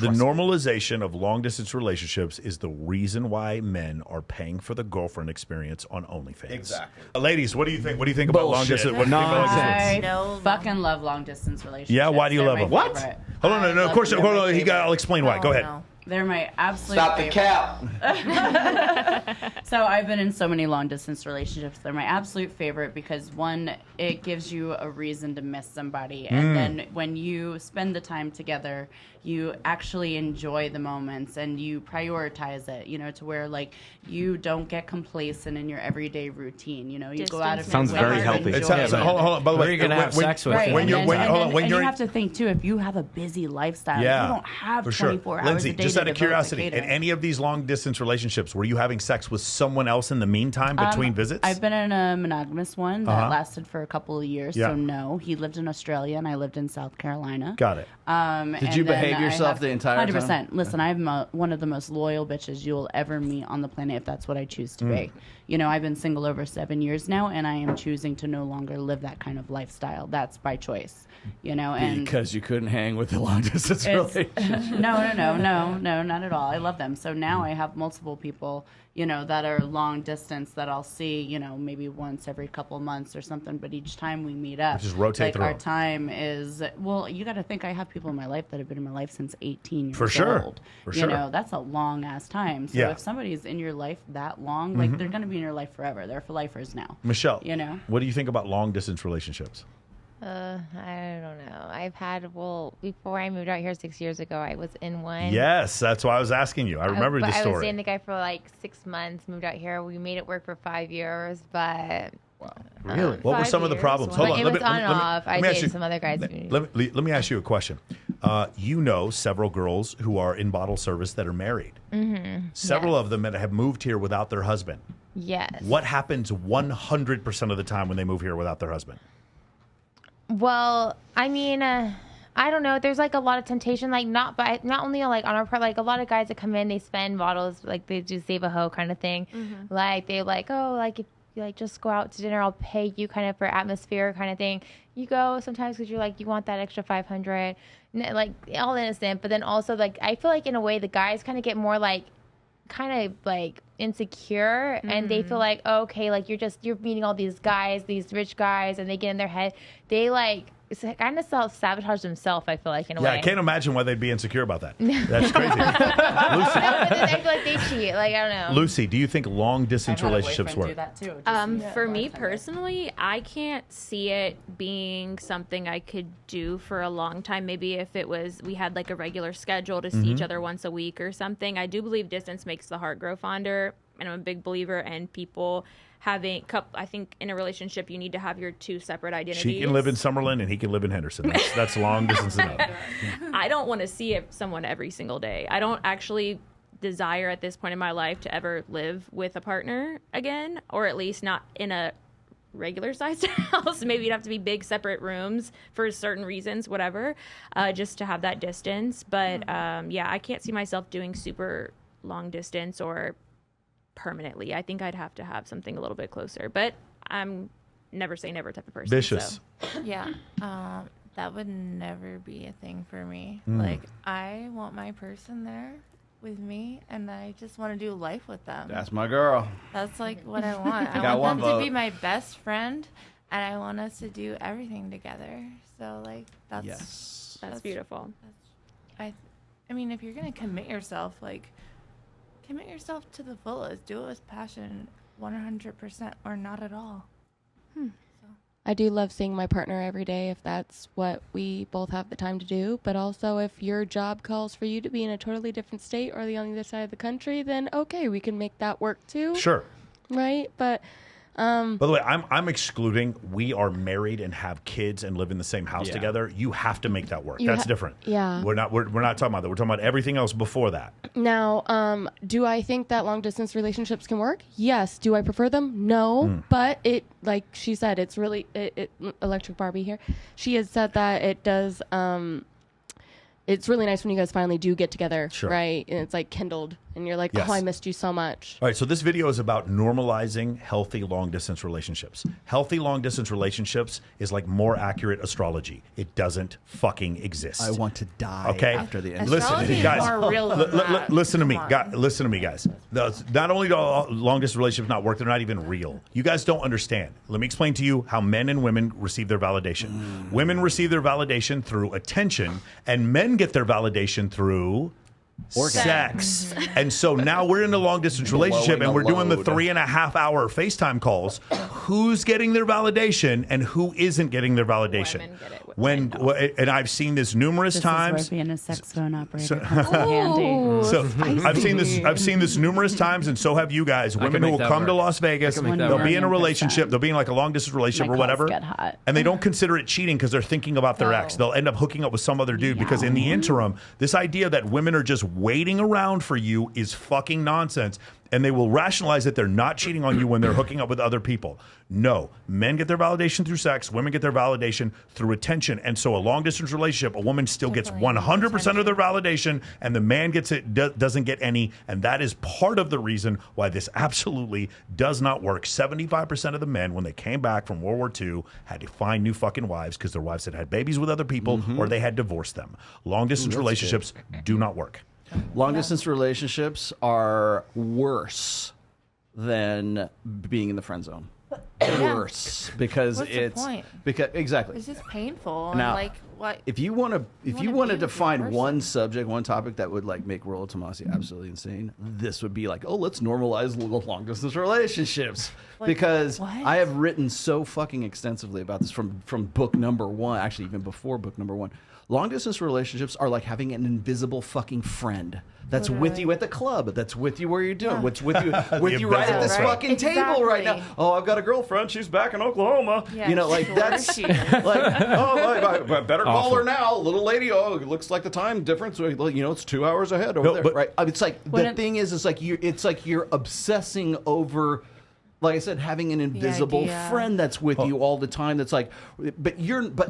The normalization of long-distance relationships is the reason why men are paying for the girlfriend experience on OnlyFans. Exactly. Ladies, what do you think? What do you think about long-distance? What do you think about long-distance? I fucking love long-distance relationships. Yeah, why do you love them? What? Hold on, no, of course. Hold on, I'll explain why. Go ahead. No. They're my absolute Stop the favorite. cap. So I've been in so many long distance relationships. They're my absolute favorite because one, it gives you a reason to miss somebody. And then when you spend the time together, you actually enjoy the moments and you prioritize it, you know, to where like you don't get complacent in your everyday routine. You know, you go out of your Sounds way very to healthy. enjoy it. Hold on. By the Where way, are you gonna have sex with? Right. When you you're have to think too, if you have a busy lifestyle, you don't have for 24 hours Lindsay, a day just to out of devote to curiosity, in catering. any of these long distance relationships, were you having sex with someone else in the meantime between visits? I've been in a monogamous one that lasted for a couple of years. Yeah. So no, he lived in Australia and I lived in South Carolina. Got it. Did you behave yourself the entire time? 100%. Listen, I'm one of the most loyal bitches you'll ever meet on the planet if that's what I choose to be. You know, I've been single over 7 years now, and I am choosing to no longer live that kind of lifestyle. That's by choice. You know, and Because you couldn't hang with the long distance it's, relationship. no, not at all. I love them. So now I have multiple people, you know, that are long distance that I'll see, you know, maybe once every couple months or something. But each time we meet up, just rotate like through. our time is, well, you got to think I have people in my life that have been in my life since 18 years For sure. old. For you sure. know, that's a long ass time. So Yeah. if somebody's in your life that long, like they're going to be in your life forever. They're for lifers now. Michelle, You know? what do you think about long distance relationships? I don't know. I've had, before I moved out here 6 years ago, I was in one. Yes, that's why I was asking you. I remember the I was story. dating the guy for like 6 months, moved out here. We made it work for 5 years, but... Really? What were 5 some of the years. problems? Like, Hold on. it let was me- on let and me- off. let I me ask dated you- some other guys. Let me ask you a question. You know several girls who are in bottle service that are married. Mm-hmm. Several of them that have moved here without their husband. Yes. What happens 100% of the time when they move here without their husband? Well, I mean, I don't know. There's like a lot of temptation, like not only like on our part, like a lot of guys that come in, they spend bottles, like they do save a hoe kind of thing. Like they like, oh, like if you like just go out to dinner, I'll pay you kind of for atmosphere kind of thing. You go sometimes because you're like, you want that extra 500, like all innocent. But then also like, I feel like in a way the guys kind of get more like, kind of like insecure and they feel like, oh, okay, like you're meeting all these guys, these rich guys, and they get in their head, they like kind of self-sabotage themselves, I feel like, in a way. Yeah, I can't imagine why they'd be insecure about that. That's crazy. Lucy, No, but I feel like they cheat, like I don't know. Lucy, do you think long distance I've had a relationships boyfriend work? do that too. Just- For yeah, me lifetime. personally, I can't see it being something I could do for a long time. Maybe if it was, we had like a regular schedule to see each other once a week or something. I do believe distance makes the heart grow fonder, and I'm a big believer in people having, I think in a relationship, you need to have your two separate identities. She can live in Summerlin and he can live in Henderson. That's long distance enough. I don't want to see someone every single day. I don't actually desire at this point in my life to ever live with a partner again, or at least not in a regular sized house. Maybe it'd have to be big separate rooms for certain reasons, whatever, just to have that distance. But yeah, I can't see myself doing super long distance or permanently. I think I'd have to have something a little bit closer, but I'm never say never type of person. Vicious. So. Yeah, that would never be a thing for me. Like, I want my person there with me, and I just want to do life with them. That's my girl. That's like what I want. I got want one them to be vote. my best friend, and I want us to do everything together. So, like, that's Yes. That's beautiful. I mean, if you're gonna commit yourself, like, commit yourself to the fullest. Do it with passion, 100%, or not at all. I do love seeing my partner every day if that's what we both have the time to do. But also, if your job calls for you to be in a totally different state or on the other side of the country, then okay, we can make that work too. Sure. Right? But By the way, I'm excluding we are married and have kids and live in the same house Yeah. together. You have to make that work. You That's ha- different. yeah. We're not talking about that. We're talking about everything else before that. now, do I think that long distance relationships can work? Yes. Do I prefer them? No. But it, like she said, it's really Electric Barbie here. She has said that it does. It's really nice when you guys finally do get together, Sure. right? And it's like kindled and you're like, Yes. oh, I missed you so much. All right, so this video is about normalizing healthy long-distance relationships. Healthy long-distance relationships is like more accurate astrology. It doesn't fucking exist. I want to die Okay. after the end. Listen, Astrology is guys. more real than that. Listen to me, Come on. guys. Listen to me, guys. Not only do long-distance relationships not work, they're not even real. You guys don't understand. Let me explain to you how men and women receive their validation. Women receive their validation through attention, and men get their validation through sex. And so now we're in a long distance relationship Blowing and we're a doing the load. 3.5 hour FaceTime calls. Who's getting their validation and who isn't getting their validation? Women get it. And I've seen this numerous This times. is where being a sex phone operator comes in handy. So I've seen this numerous times, and so have you guys. Women who make will that come to work. Las Vegas, I can make that they'll work. be in a 1,000,000%. relationship, they'll be in like a long distance relationship My or whatever, calls get hot. and they don't consider it cheating because they're thinking about their ex. They'll end up hooking up with some other dude because in the interim, this idea that women are just waiting around for you is fucking nonsense. And they will rationalize that they're not cheating on you when they're hooking up with other people. No, men get their validation through sex, women get their validation through attention. And so a long distance relationship, a woman still gets 100% of their validation and the man gets it doesn't get any. And that is part of the reason why this absolutely does not work. 75% of the men, when they came back from World War II, had to find new fucking wives because their wives had babies with other people or they had divorced them. Long distance relationships do not work. Long distance relationships are worse than being in the friend zone. Worse because What's the it's point? because exactly. It's just painful. Now, and like, what? If you want to, wanna be with to that find person. one subject, one topic that would like make Rollo Tomasi absolutely insane, this would be like, oh, let's normalize long distance relationships because what? I have written so fucking extensively about this from book number 1, actually even before book number 1. Long distance relationships are like having an invisible fucking friend that's with you at the club, that's with you where you're doing, what's with you right at this Right. fucking table right now. Exactly. Oh, I've got a girlfriend, she's back in Oklahoma. Yeah, you know, like sure that's she is. like, oh, I better call Awful. her now, little lady. Oh, it looks like the time difference. You know, it's 2 hours ahead over No, there, but- right? I mean, it's like When the it- thing is, it's like you're obsessing over. Like I said, having an invisible idea. friend that's with you all the time. That's like, but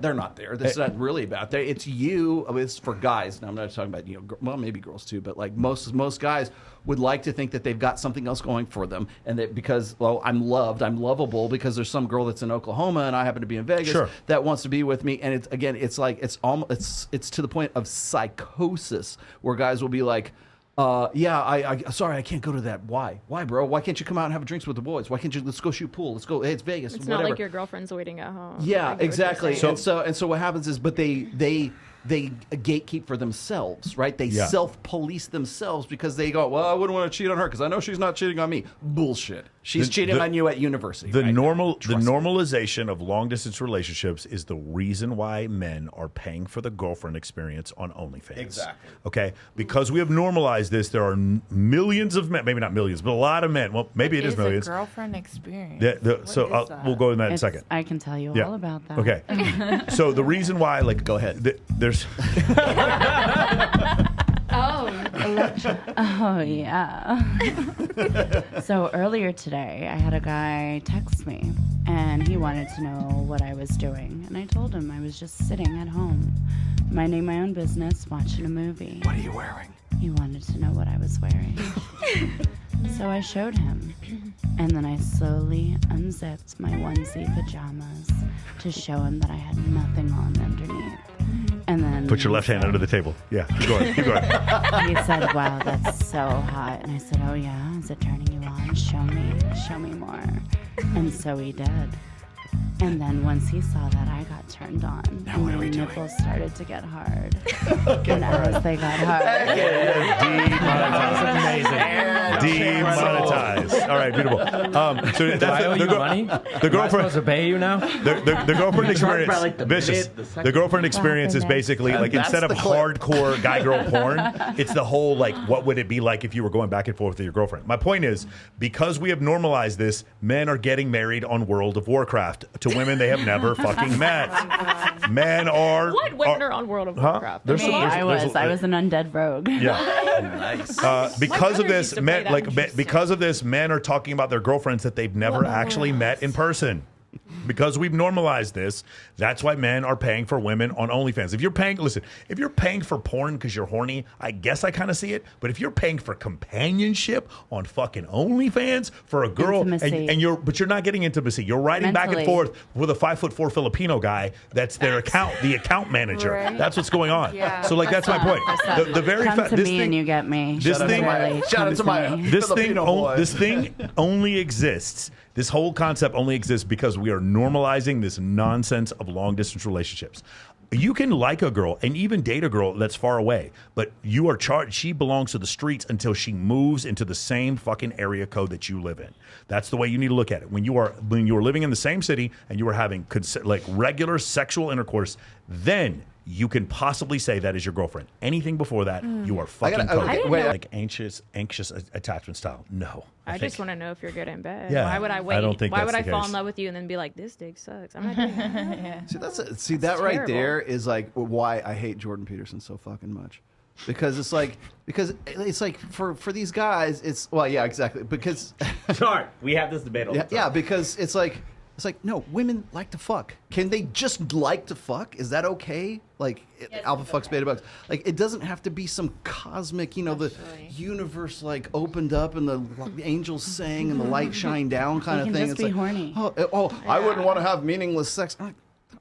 they're not there. That's not really about there. It's you. I mean, it's for guys. Now I'm not talking about well, maybe girls too, but like most guys would like to think that they've got something else going for them, and that because I'm loved, I'm lovable because there's some girl that's in Oklahoma and I happen to be in Vegas Sure. that wants to be with me. And it's like it's almost it's to the point of psychosis where guys will be like. I sorry, I can't go to that. Why, bro? Why can't you come out and have drinks with the boys? Why can't you? Let's go shoot pool. Let's go. Hey, it's Vegas. It's whatever. not like your girlfriend's waiting at home. Yeah, I get what you're exactly. saying. And so what happens is, but they gatekeep for themselves, right? They Yeah. self-police themselves because they go, well, I wouldn't want to cheat on her because I know she's not cheating on me. Bullshit. She's cheating on you at university. The right? the normalization of long distance relationships is the reason why men are paying for the girlfriend experience on OnlyFans. Exactly. Okay, because we have normalized this, there are millions of men, maybe not millions, but a lot of men. Well, maybe it is a millions. girlfriend experience. So What is that? we'll go in that in a It's- second. I can tell you Yeah. all about that. Okay. So the reason why, like, Go ahead. There's Oh, yeah. So earlier today, I had a guy text me, and he wanted to know what I was doing. And I told him I was just sitting at home, minding my own business, watching a movie. What are you wearing? He wanted to know what I was wearing. So I showed him. And then I slowly unzipped my onesie pajamas to show him that I had nothing on underneath. And then put your left hand under the table. Yeah, keep going. Keep going. he said, "Wow, that's so hot." And I said, "Oh yeah, is it turning you on? Show me more." And so he did. And then once he saw that, I got turned on. And my nipples started to get hard. And as they got hard, Demonetized. All right, beautiful. So Do I owe you money? The Am I girlfriend. supposed to pay you now? The girlfriend experience, by, like, the vicious. minute, the second. The girlfriend experience is basically like that's instead of the clip. hardcore guy-girl porn, it's the whole like, what would it be like if you were going back and forth with your girlfriend? My point is, because we have normalized this, men are getting married on World of Warcraft to women they have never fucking met. Men are What women are on World of Huh? Warcraft? There's me, some- I was an undead rogue. Yeah. Nice. Because of brother this, used to men play that. because of this, men are talking about their girlfriends that they've never actually met in person. Because we've normalized this, that's why men are paying for women on OnlyFans. If you're paying for porn because you're horny, I guess I kind of see it. But if you're paying for companionship on fucking OnlyFans for a girl, and you're not getting intimacy, you're riding back and forth with a 5'4" Filipino guy that's their the account manager. Right. That's what's going on. Yeah. So like that's my point. The very Come fact to this me thing, and you get me. this thing, Shout out to my this thing only exists. This whole concept only exists because we are normalizing this nonsense of long distance relationships. You can like a girl and even date a girl that's far away, but you are charged. She belongs to the streets until she moves into the same fucking area code that you live in. That's the way you need to look at it. When you are living in the same city and you are having like regular sexual intercourse, then you can possibly say that is your girlfriend. Anything before that, you are fucking like anxious attachment style. No. I just want to know if you're good in bed. Yeah, Why would I wait? I don't think Why that's would I the fall case. in love with you and then be like, this dick sucks? I'm not doing that. See that right terrible. there is like why I hate Jordan Peterson so fucking much. Because it's like for these guys, exactly. Because Sorry, we have this debate all the time. because it's like no, women like to fuck. Can they just like to fuck? Is that okay? Like alpha fucks, beta bucks. Like it doesn't have to be some cosmic, the universe like opened up and the angels sang and the light shined down kind of thing. Just be horny. I wouldn't want to have meaningless sex. I'm like,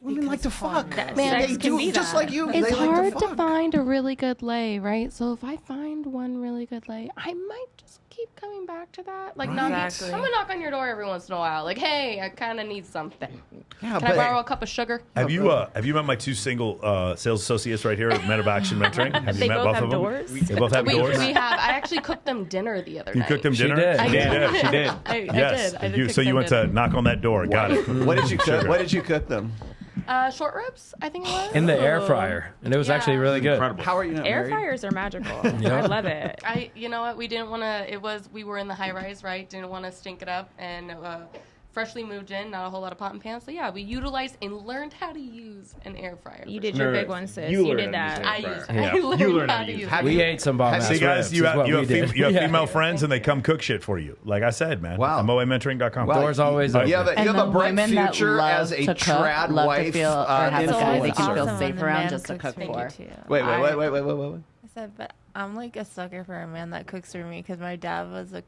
women like to fuck. Man, They sex can do be just that. like you. It's they hard like to to fuck. find a really good lay, right? So if I find one really good lay, I might just keep coming back to that. Like, Exactly. I'm gonna knock on your door every once in a while. Like, hey, I kind of need something. Yeah, Can I borrow a cup of sugar? Have you met my two single sales associates right here at Men of Action Mentoring? Have They you met both both have of them? doors? They both have doors. We have. I actually cooked them dinner the other You night. cooked them She dinner? did. I She did. did. She did. I Yes. did. I did cook So you them went to dinner. knock on that door. Got it. What did you cook? Sugar. What did you cook them? Short ribs, I think it was. In the air fryer, and it was actually really good. Incredible. How are you not Air married? fryers are magical. Yeah. I love it. You know what? We didn't want to. We were in the high rise, right? Didn't want to stink it up, and freshly moved in, not a whole lot of pot and pans. So yeah, we utilized and learned how to use an air fryer. You for did sure. your big one, sis. You You learned did how to that. use I it. used. Yeah. I learned You learned how how to to use use it. it. We ate some bomb ass See, guys, ribs. you is what have we did. you have Yeah. female friends, and they come cook shit for you. Like I said, man. Wow. At moementoring.com. Wow. Doors always open. You have And a the bright women that future love as a to cook, trad love wife. to feel, or have a It's guy always they can feel awesome safe when the around man just to cooks cook for you, for. too. Wait. I said, but I'm like a sucker for a man that cooks for me because my dad was a cook.